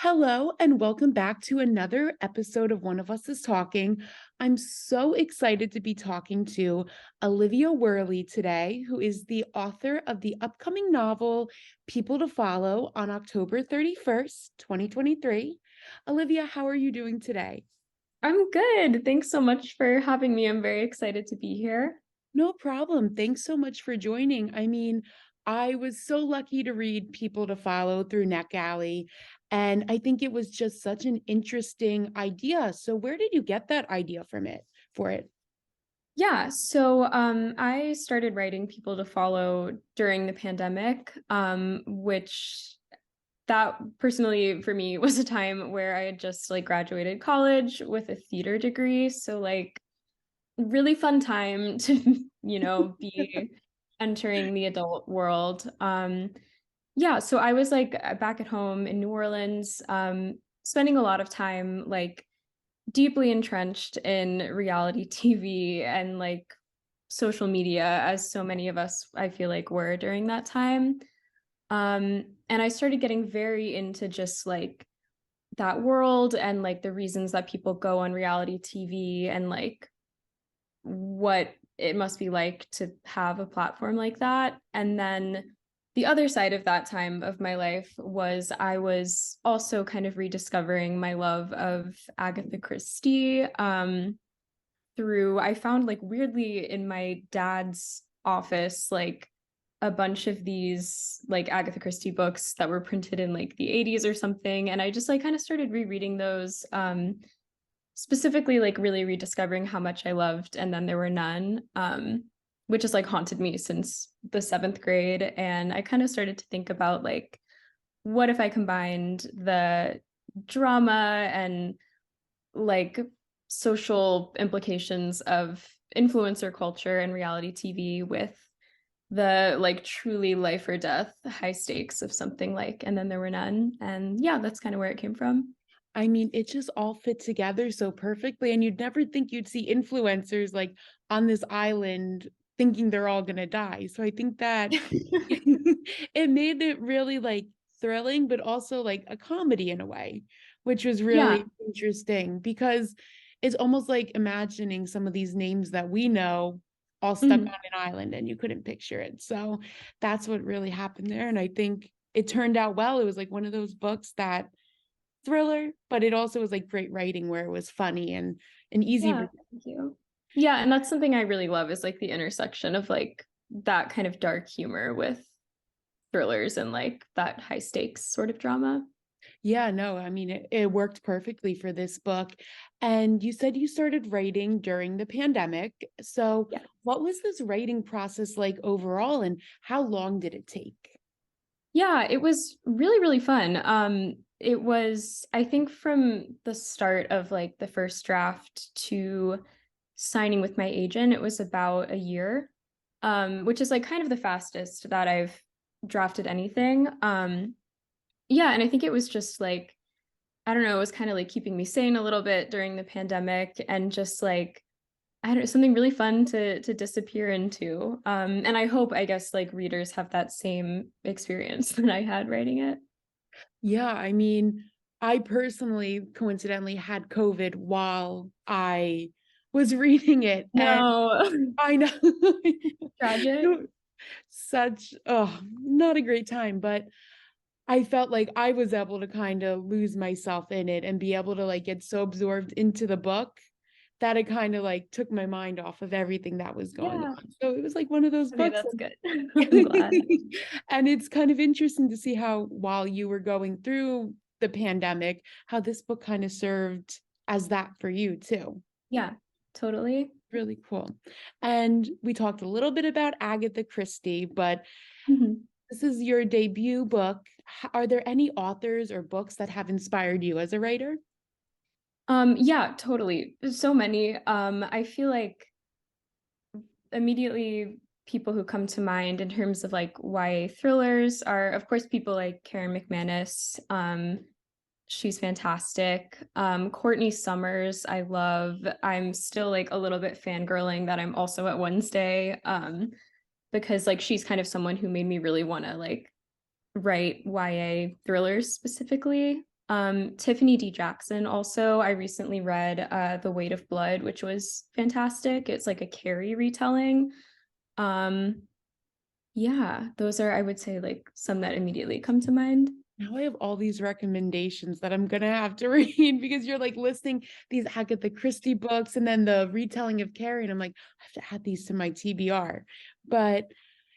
Hello, and welcome back to another episode of One of Us is Talking. I'm so excited to be talking to Olivia Worley today, who is the author of the upcoming novel People to Follow on October 31st, 2023. Olivia, how are you doing today? I'm good. Thanks so much for having me. I'm very excited to be here. No problem. Thanks so much for joining. I was so lucky to read People to Follow through NetGalley, and I think it was just such an interesting idea. So where did you get that idea from it for it? Yeah, so I started writing People to Follow during the pandemic, which that personally for me was a time where I had just like graduated college with a theater degree. So like really fun time to, be entering the adult world. Yeah, so I was like back at home in New Orleans, spending a lot of time like deeply entrenched in reality TV and like social media, as so many of us, I feel like, were during that time. And I started getting very into just like that world and like the reasons that people go on reality TV and like what it must be like to have a platform like that. And then the other side of that time of my life was I was also kind of rediscovering my love of Agatha Christie through I found like weirdly in my dad's office like a bunch of these like Agatha Christie books that were printed in like the 80s or something, and I just like kind of started rereading those, specifically like really rediscovering how much I loved And Then There Were None, which has like haunted me since the seventh grade. And I kind of started to think about like, what if I combined the drama and like social implications of influencer culture and reality TV with the like truly life or death high stakes of something like And Then There Were None. And yeah, that's kind of where it came from. It just all fit together so perfectly, and you'd never think you'd see influencers like on this island thinking they're all gonna die. So I think that it made it really like thrilling, but also like a comedy in a way, which was Yeah. really interesting because it's almost like imagining some of these names that we know all stuck on Mhm. an island and you couldn't picture it. So that's what really happened there. And I think it turned out well. It was like one of those books that thriller, but it also was like great writing where it was funny and an easy Yeah, read. thank you. Yeah, and that's something I really love is like the intersection of like that kind of dark humor with thrillers and like that high stakes sort of drama. Yeah, no, it worked perfectly for this book. And you said you started writing during the pandemic. So, Yeah. what was this writing process like overall, and how long did it take? Yeah, it was really, really fun. It was, I think, from the start of like the first draft to signing with my agent, it was about a year, which is like kind of the fastest that I've drafted anything. Yeah, and I think it was just like, I don't know, it was kind of like keeping me sane a little bit during the pandemic and just like I don't know, something really fun to disappear into. And I hope, I guess, like readers have that same experience that I had writing it. Yeah, I personally coincidentally had COVID while I was reading it, and No, I know tragic. No, such not a great time, but I felt like I was able to kind of lose myself in it and be able to like get so absorbed into the book that it kind of like took my mind off of everything that was going Yeah. on. So it was like one of those Okay, books. that's good. I'm glad. And it's kind of interesting to see how while you were going through the pandemic, how this book kind of served as that for you too. Yeah, totally. Really cool. And we talked a little bit about Agatha Christie, but Mhm. this is your debut book. Are there any authors or books that have inspired you as a writer? Yeah, totally. There's so many. I feel like immediately people who come to mind in terms of like YA thrillers are, of course, people like Karen McManus. She's fantastic. Courtney Summers, I love. I'm still like a little bit fangirling that I'm also at Wednesday, because like she's kind of someone who made me really want to like write YA thrillers specifically. Tiffany D. Jackson also, I recently read The Weight of Blood, which was fantastic. It's like a Carrie retelling. Um, yeah, those are, I would say, like some that immediately come to mind. Now I have all these recommendations that I'm gonna have to read because you're like listing these Agatha Christie books and then the retelling of Carrie, and I'm like, I have to add these to my TBR. But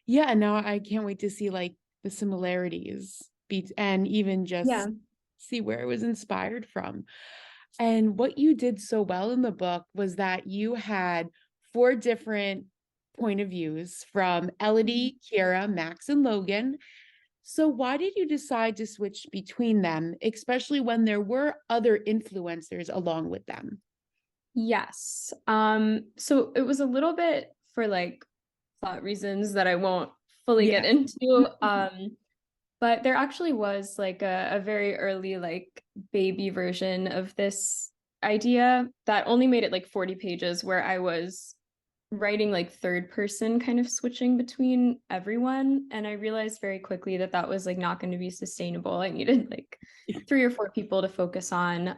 yeah, now I can't wait to see like the similarities and even just Yeah. see where it was inspired from. And what you did so well in the book was that you had four different point of views from Mhm. Elodie, Kiera, Max, and Logan. So why did you decide to switch between them, especially when there were other influencers along with them? Yes. So it was a little bit for like plot reasons that I won't fully get Yeah. into. But there actually was like a very early like baby version of this idea that only made it like 40 pages where I was writing like third person kind of switching between everyone, and I realized very quickly that that was like not going to be sustainable. I needed like three or four people to focus on.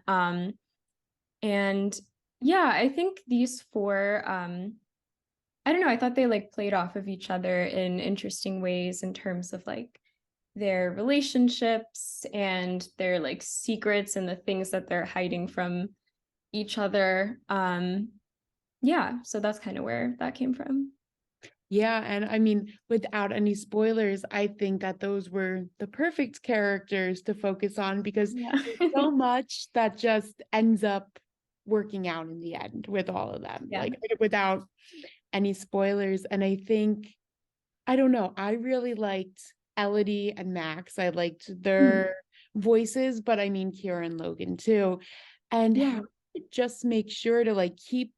And yeah, I think these four I don't know, I thought they like played off of each other in interesting ways in terms of like their relationships and their like secrets and the things that they're hiding from each other. Yeah, so that's kind of where that came from. Yeah, and I mean, without any spoilers, I think that those were the perfect characters to focus on because Yeah. there's so much that just ends up working out in the end with all of them, Yeah. like without any spoilers. And I think, I don't know, I really liked Elodie and Max. I liked Mhm. their voices, but I mean, Kira and Logan too. And how Yeah. to just make sure to like keep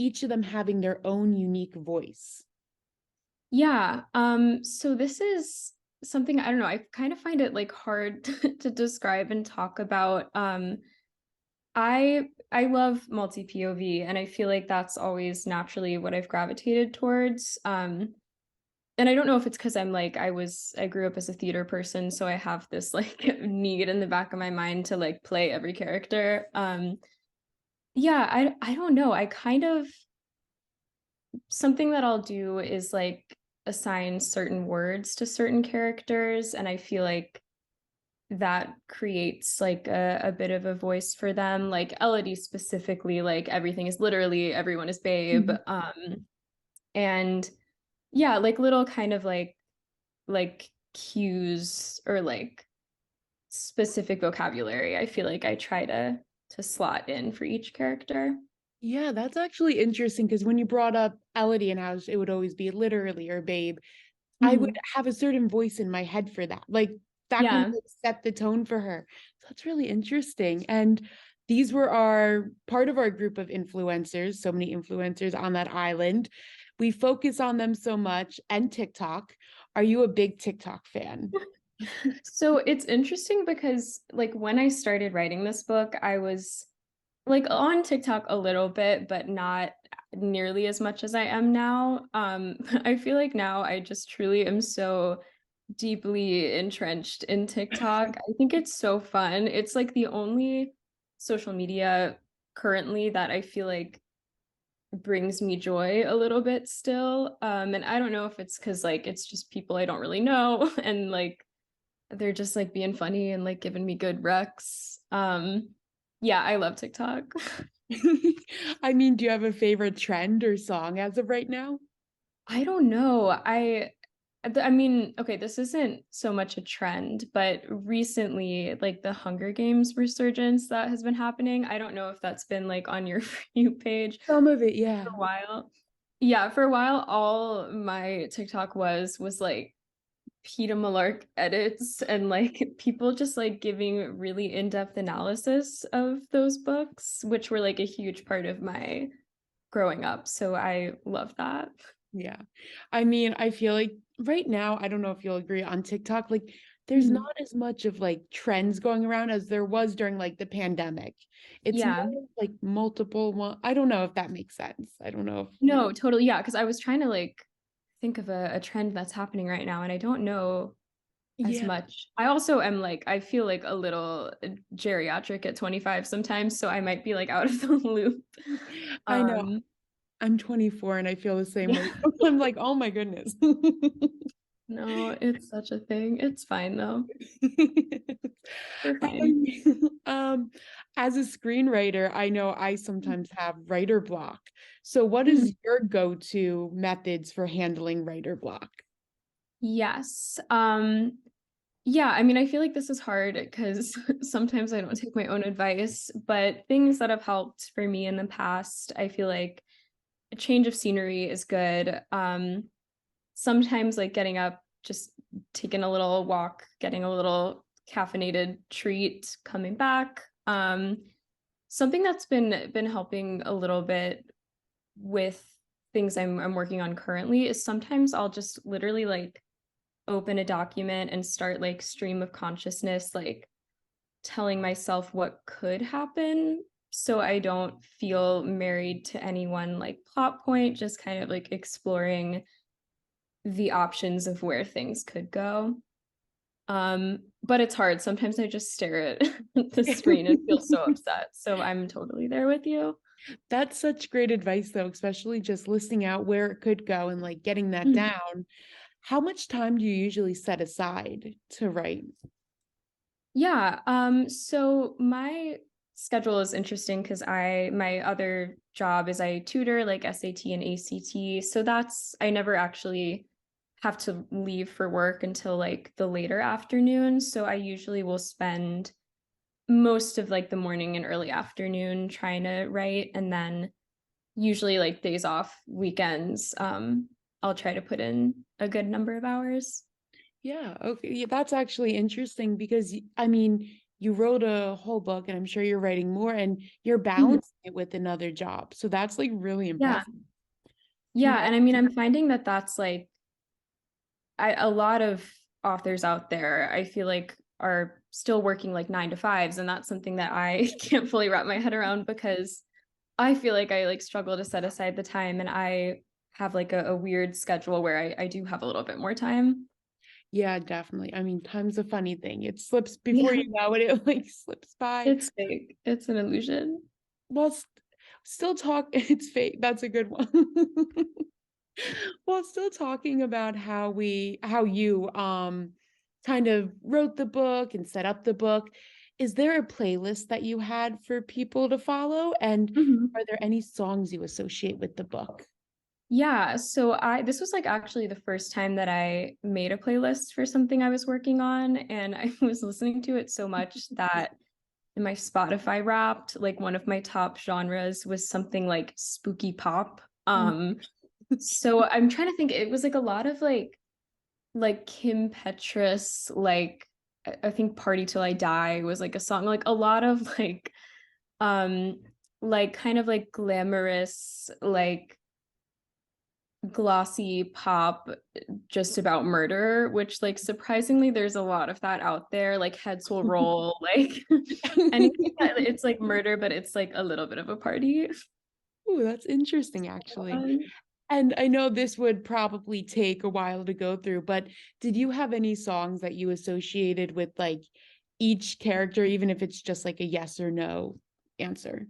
each of them having their own unique voice. Yeah. So this is something I don't know, I kind of find it like hard to describe and talk about. I love multi POV and I feel like that's always naturally what I've gravitated towards. And I don't know if it's because I grew up as a theater person, so I have this like need in the back of my mind to like play every character. Yeah, I don't know. I kind of something that I'll do is like assign certain words to certain characters, and I feel like that creates like a bit of a voice for them. Like Elodie specifically, like everything is literally everyone is babe. Mhm. And yeah, like little kind of like cues or like specific vocabulary. I feel like I try to slot in for each character. Yeah, that's actually interesting because when you brought up Elodie and how it would always be literally or babe, I would Mhm. have a certain voice in my head for that. Like that kind of Yeah. like set the tone for her. So that's really interesting. And these were our part of our group of influencers, so many influencers on that island. We focus on them so much and TikTok. Are you a big TikTok fan? So it's interesting because like when I started writing this book, I was like on TikTok a little bit, but not nearly as much as I am now. I feel like now I just truly am so deeply entrenched in TikTok. I think it's so fun. It's like the only social media currently that I feel like brings me joy a little bit still. And I don't know if it's because like it's just people I don't really know and like they're just like being funny and like giving me good recs. Yeah, I love TikTok. I mean, do you have a favorite trend or song as of right now? I don't know. I mean, okay, this isn't so much a trend, but recently, like the Hunger Games resurgence that has been happening, I don't know if that's been like on your For You page Some of it, for yeah. a while. Yeah, for a while, all my TikTok was like Peeta Malark edits and like people just like giving really in-depth analysis of those books, which were like a huge part of my growing up. So I love that. Yeah. I mean, I feel like right now, I don't know if you'll agree on TikTok, like there's Mhm. not as much of like trends going around as there was during like the pandemic. It's Yeah. more like multiple one. I don't know if that makes sense. I don't know if No, totally. Yeah, because I was trying to like think of a trend that's happening right now, and I don't know as Yeah, much. I also am like, I feel like a little geriatric at 25 sometimes, so I might be like out of the loop. I know. Um, I'm 24 and I feel the same yeah, way. I'm like, oh my goodness. no, it's such a thing. It's fine though. We're fine. Um, um, as a screenwriter, I know I sometimes have writer block. So what Mhm. is your go-to methods for handling writer block? Yes. Yeah, I mean, I feel like this is hard because sometimes I don't take my own advice, but things that have helped for me in the past, I feel like a change of scenery is good. Sometimes like getting up, just taking a little walk, getting a little caffeinated treat, coming back. Something that's been helping a little bit with things I'm working on currently is sometimes I'll just literally like open a document and start like stream of consciousness, like telling myself what could happen so I don't feel married to any one like plot point, just kind of like exploring the options of where things could go. But it's hard. Sometimes I just stare at the screen and feel so upset. So I'm totally there with you. That's such great advice, though, especially just listing out where it could go and like getting that Mhm. down. How much time do you usually set aside to write? Yeah, so my schedule is interesting because my other job is I tutor like SAT and ACT. So that's I never actually have to leave for work until like the later afternoon. So I usually will spend most of like the morning and early afternoon trying to write, and then usually like days off, weekends, I'll try to put in a good number of hours. Yeah, okay. Yeah, that's actually interesting because I mean, you wrote a whole book and I'm sure you're writing more and you're Mhm. balancing it with another job. So that's like really Yeah. impressive. Yeah, and I mean, I'm finding that that's like a lot of authors out there, I feel like are still working like 9 to 5s, and that's something that I can't fully wrap my head around because I feel like I like struggle to set aside the time, and I have like a weird schedule where I do have a little bit more time. Yeah, definitely. I mean, time's a funny thing. It slips before Yeah, you know it, it like slips by. it's fake. It's an illusion. Well, still talk, it's fake. That's a good one. Well, still talking about how you kind of wrote the book and set up the book. Is there a playlist that you had for people to follow? And Mhm. are there any songs you associate with the book? Yeah, so I this was like actually the first time that I made a playlist for something I was working on, and I was listening to it so much that in my Spotify Wrapped, like one of my top genres was something like spooky pop. Oh, So I'm trying to think. It was like a lot of like Kim Petras, like I think "Party Till I Die" was like a song, like a lot of um like kind of like glamorous, like glossy pop just about murder, which like surprisingly there's a lot of that out there, like Heads Will Roll, like anything that it's like murder, but it's like a little bit of a party. Ooh, that's interesting, actually. Um, And I know this would probably take a while to go through, but did you have any songs that you associated with like each character, even if it's just like a yes or no answer?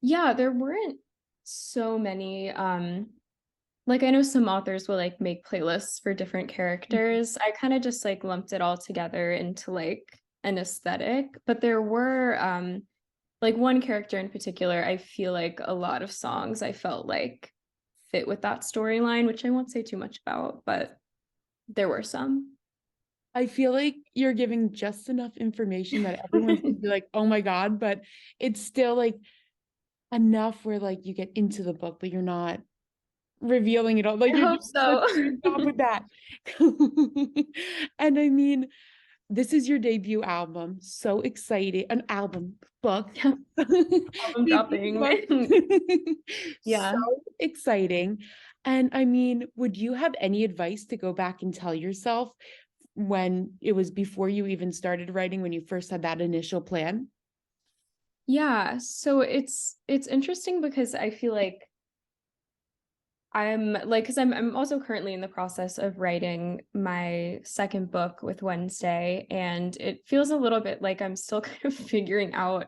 yeah, there weren't so many. Like I know some authors will like make playlists for different characters. I kind of just like lumped it all together into like an aesthetic, but there were like one character in particular, I feel like a lot of songs I felt like fit with that storyline, which I won't say too much about, but there were some. I feel like you're giving just enough information that everyone's gonna be like, oh my God, but it's still like enough where like you get into the book, but you're not revealing it all. Like I you're hope doing such so. a good job with that. And I mean, this is your debut album. So excited. An album, book. Yeah, album Debut dropping. book. So Yeah. exciting. And I mean, would you have any advice to go back and tell yourself when it was before you even started writing, when you first had that initial plan? Yeah, so it's interesting because I feel like I'm like, because I'm also currently in the process of writing my second book with Wednesday, and it feels a little bit like I'm still kind of figuring out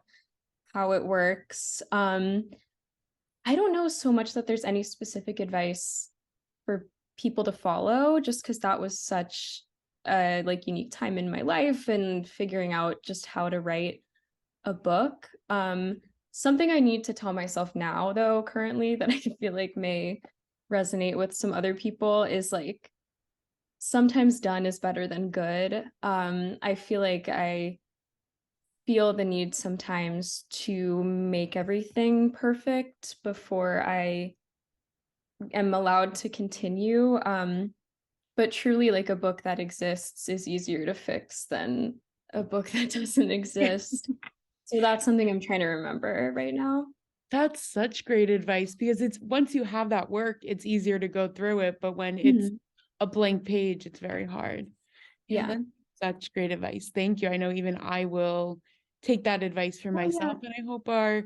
how it works. I don't know so much that there's any specific advice for people to follow, just because that was such a like unique time in my life and figuring out just how to write a book. Something I need to tell myself now, though, currently that I feel like may resonate with some other people is like sometimes done is better than good. I feel like I feel the need sometimes to make everything perfect before I am allowed to continue. But truly, like a book that exists is easier to fix than a book that doesn't exist. So that's something I'm trying to remember right now. That's such great advice because it's once you have that work, it's easier to go through it. But when it's Mhm. a blank page, it's very hard. Yeah, Yeah. that's such great advice. Thank you. I know even I will take that advice for Oh, yeah. myself, and I hope our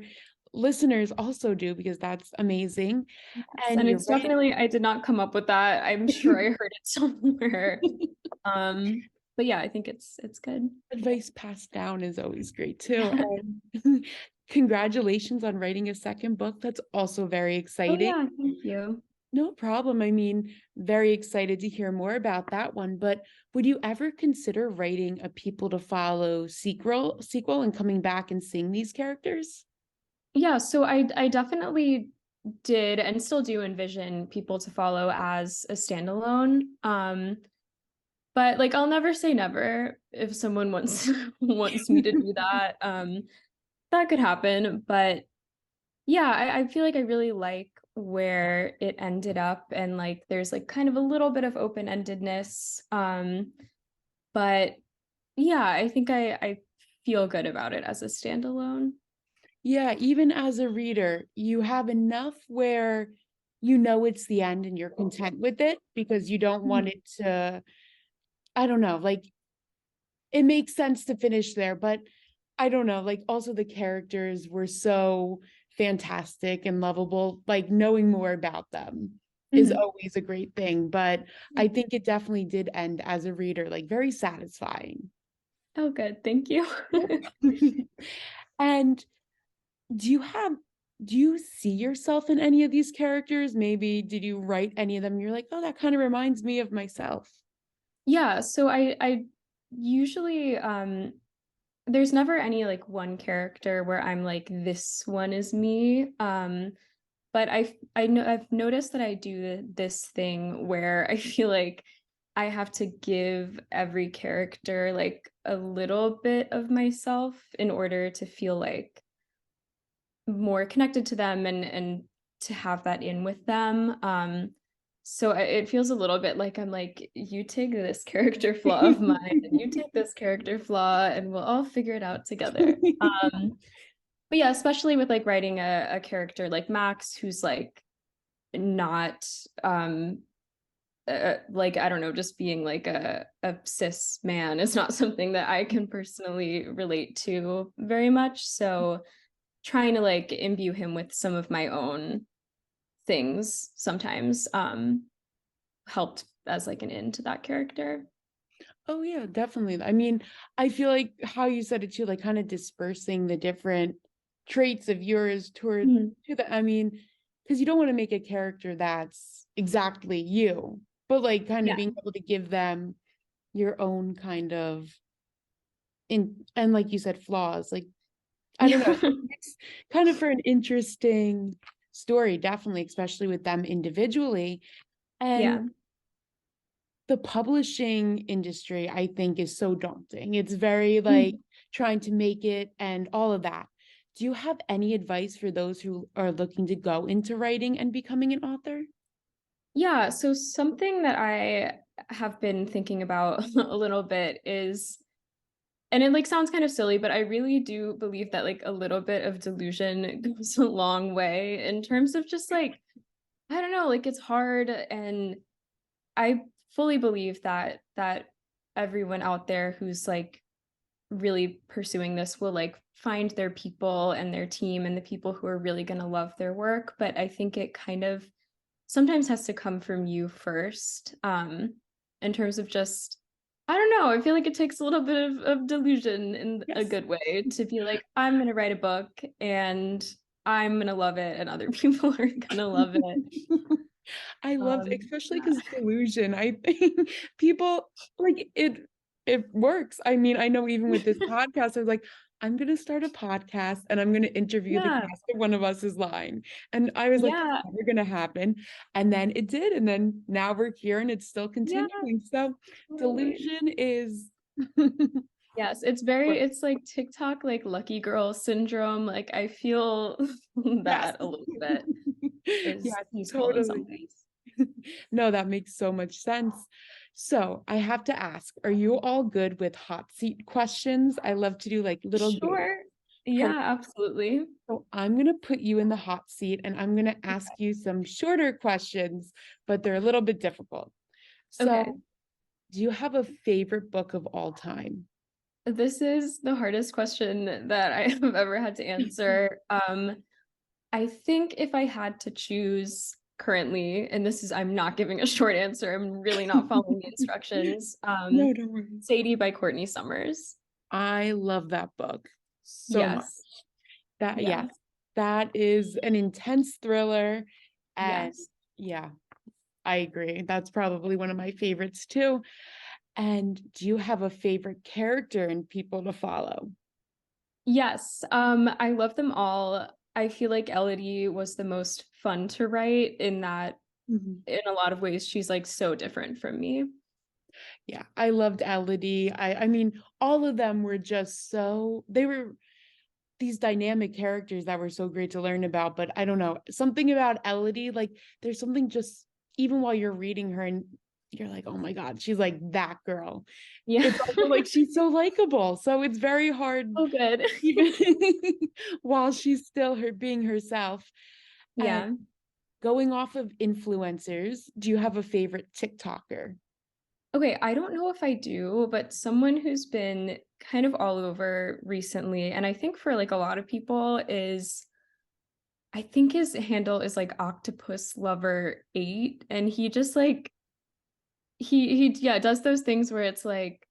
listeners also do because that's amazing. Yes. And And you're it's right. definitely, I did not come up with that. I'm sure I heard it somewhere. But yeah, I think it's good. Advice passed down is always great too. And congratulations on writing a second book. That's also very Oh exciting. yeah, thank you. No problem. I mean, very excited to hear more about that one. But would you ever consider writing a people to follow sequel and coming back and seeing these characters? Yeah, so I definitely did and still do envision people to follow as a standalone. But like I'll never say never if someone wants wants me to do that. That could happen. But yeah, I feel like I really like where it ended up and like there's like kind of a little bit of open-endedness. But yeah, I think I feel good about it as a standalone. Yeah, even as a reader, you have enough where you know it's the end and you're content with it because you don't want Mhm. it to, I don't know, like it makes sense to finish there, but I don't know, like also the characters were so fantastic and lovable. Like knowing more about them is Mhm. always a great thing, but I think it definitely did end as a reader, like very satisfying. Oh, good. Thank you. And do you have do you see yourself in any of these characters? Maybe did you write any of them? You're like, oh, that kind of reminds me of myself. Yeah, so I usually there's never any like one character where I'm like this one is me. But I know I've noticed that I do this thing where I feel like I have to give every character like a little bit of myself in order to feel like more connected to them and to have that in with them. So it feels a little bit like I'm like, you take this character flaw of mine and you take this character flaw and we'll all figure it out together. But yeah, especially with like writing a character like Max, who's like not like I don't know, just being like a cis man is not something that I can personally relate to very much. So trying to like imbue him with some of my own things sometimes helped as like an in to that character. Oh yeah, definitely. I mean, I feel like how you said it too, like kind of dispersing the different traits of yours toward Mhm. to the, I mean, because you don't want to make a character that's exactly you, but like kind of Yeah. being able to give them your own kind of in and like you said, flaws. Like, I don't know, Yeah. it's kind of for an interesting story, definitely, especially with them individually. And Yeah. the publishing industry, I think, is so daunting. It's very like Mhm. trying to make it and all of that. Do you have any advice for those who are looking to go into writing and becoming an author? Yeah, so something that I have been thinking about a little bit is and it like sounds kind of silly, but I really do believe that like a little bit of delusion goes a long way in terms of just like I don't know, like it's hard and I fully believe that everyone out there who's like really pursuing this will like find their people and their team and the people who are really going to love their work, but I think it kind of sometimes has to come from you first, in terms of just I don't know, I feel like it takes a little bit of delusion in a Yes. good way to be like, "I'm gonna write a book, and I'm gonna love it, and other people are gonna love it." I love, especially Yeah. because delusion. I think people like it works. I mean, I know even with this podcast, I was like, I'm gonna start a podcast and I'm gonna interview the Yeah, cast of One of Us is Lying. And I was like, it's yeah, never gonna happen. And then it did. And then now we're here and it's still yeah, continuing. So totally. delusion is Yes, it's like TikTok, like, lucky girl syndrome, like, I feel yes. that a little bit is Yes, useful in some totally. ways. No, that makes so much sense. So I have to ask, are you all good with hot seat questions? I love to do like little games. Sure. Yeah, Perfect. absolutely. So I'm gonna put you in the hot seat and I'm gonna ask you some shorter questions, but they're a little bit difficult. Okay. So, do you have a favorite book of all time? This is the hardest question that I have ever had to answer. I think if I had to choose currently, and this is I'm not giving a short answer, I'm really not following the instructions, No, don't worry. Sadie by Courtney Summers. I love that book so much. Yes. That, yes, Yeah. that is an intense thriller. And Yes. yeah, I agree. That's probably one of my favorites too. And do you have a favorite character and people to follow? Yes. I love them all. I feel like Elodie was the most fun to write in that Mhm. in a lot of ways she's like so different from me. Yeah, I loved Elodie. I mean, all of them were just so they were these dynamic characters that were so great to learn about. But I don't know, something about Elodie, like there's something just even while you're reading her and you're like, oh my God, she's like that girl. Yeah. It's also like she's so likable. So it's very hard, Oh, good. even while she's still her being herself. And Yeah. going off of influencers, do you have a favorite TikToker? Okay, I don't know if I do, but someone who's been kind of all over recently, and I think for like a lot of people is I think his handle is like Octopus Lover 8, and he just like he yeah, does those things where it's like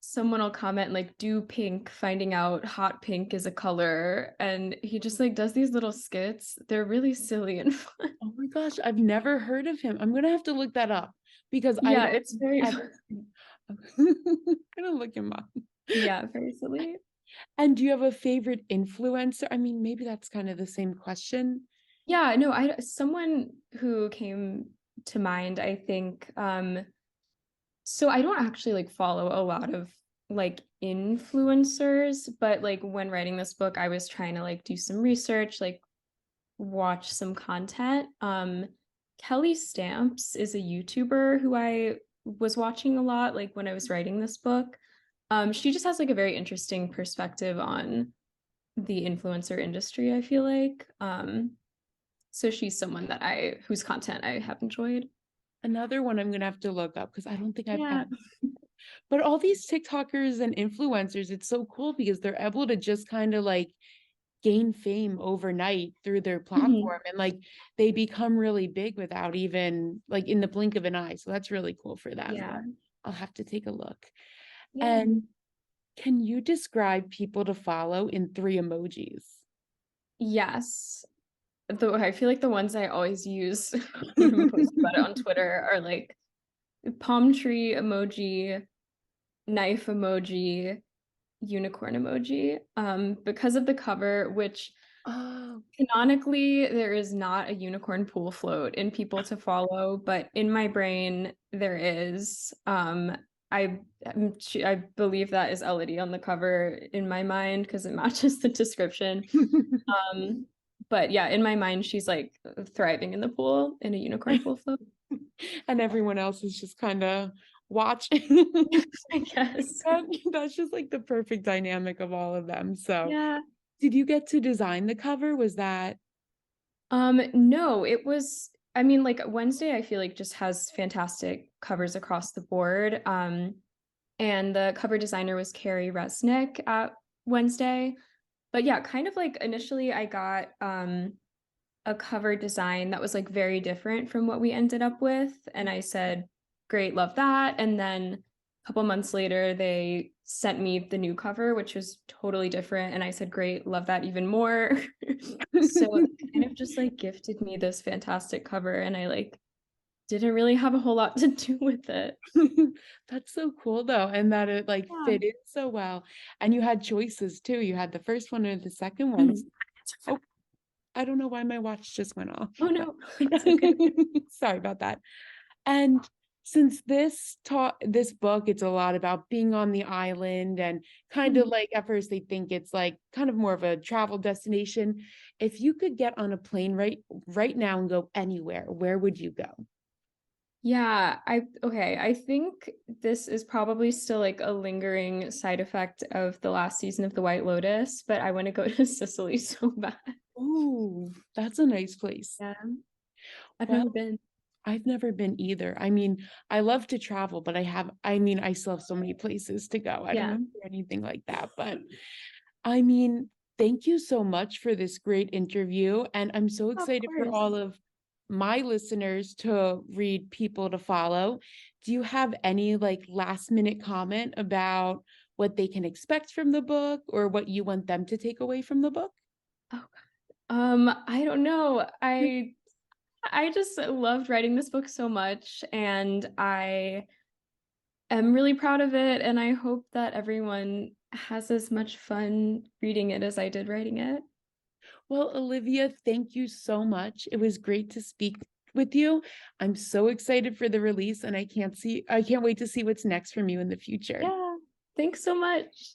someone will comment like do pink, finding out hot pink is a color, and he just like does these little skits. They're really silly and fun. Oh my gosh, I've never heard of him. I'm gonna have to look that up because I Yeah, don't it's very ever. fun. I'm gonna look him up. Yeah, very silly. And do you have a favorite influencer? I mean, maybe that's kind of the same question. Yeah, no, I someone who came to mind, I think, so I don't actually like follow a lot of like influencers, but like when writing this book, I was trying to like do some research, like watch some content. Kelly Stamps is a YouTuber who I was watching a lot, like when I was writing this book. She just has like a very interesting perspective on the influencer industry, I feel like. So she's someone that I whose content I have enjoyed. Another one I'm gonna have to look up because I don't think I've Yeah. ever. But all these TikTokers and influencers, it's so cool because they're able to just kind of like gain fame overnight through their Mhm. platform and like they become really big without even like in the blink of an eye. So that's really cool for them. But Yeah. I'll have to take a look. Yeah. And can you describe people to follow in three emojis? Yes. I feel like the ones I always use when I'm posting about it on Twitter are like palm tree emoji, knife emoji, unicorn emoji. Because of the cover, which Oh, canonically there is not a unicorn pool float in people to follow, but in my brain there is. I believe that is Elodie on the cover in my mind because it matches the description. Um, but yeah, in my mind, she's like thriving in the pool in a unicorn pool float. and everyone else is just kind of watching. I guess. That's just like the perfect dynamic of all of them. So, Yeah. did you get to design the cover? Was that No, it was, I mean, like Wednesday, I feel like just has fantastic covers across the board. And the cover designer was Carrie Resnick at Wednesday. But yeah, kind of like initially I got a cover design that was like very different from what we ended up with. And I said, great, love that. And then a couple months later, they sent me the new cover, which was totally different. And I said, great, love that even more. So they kind of just like gifted me this fantastic cover. And I like didn't really have a whole lot to do with it. That's so cool though, and that it like Yeah. fit in so well. And you had choices too. You had the first one or the second ones. Mhm. Oh, I don't know why my watch just went off, Oh but no, it's okay. sorry about that. And since this book, it's a lot about being on the island and kind of Mhm. like at first they think it's like kind of more of a travel destination. If you could get on a plane right now and go anywhere, where would you go? Yeah, I think this is probably still like a lingering side effect of the last season of The White Lotus, but I want to go to Sicily so bad. Oh, that's a nice place. Yeah, I've Well, never been. I've never been either. I mean, I love to travel, but I still have so many places to go. I don't Yeah, want to do anything like that. But I mean, thank you so much for this great interview. And I'm so of excited for course. all of my listeners to read People to Follow. Do you have any like last minute comment about what they can expect from the book or what you want them to take away from the book? Oh, I don't know. I just loved writing this book so much, and I am really proud of it, and I hope that everyone has as much fun reading it as I did writing it. Well, Olivia, thank you so much. It was great to speak with you. I'm so excited for the release and I can't wait to see what's next from you in the future. Yeah, thanks so much.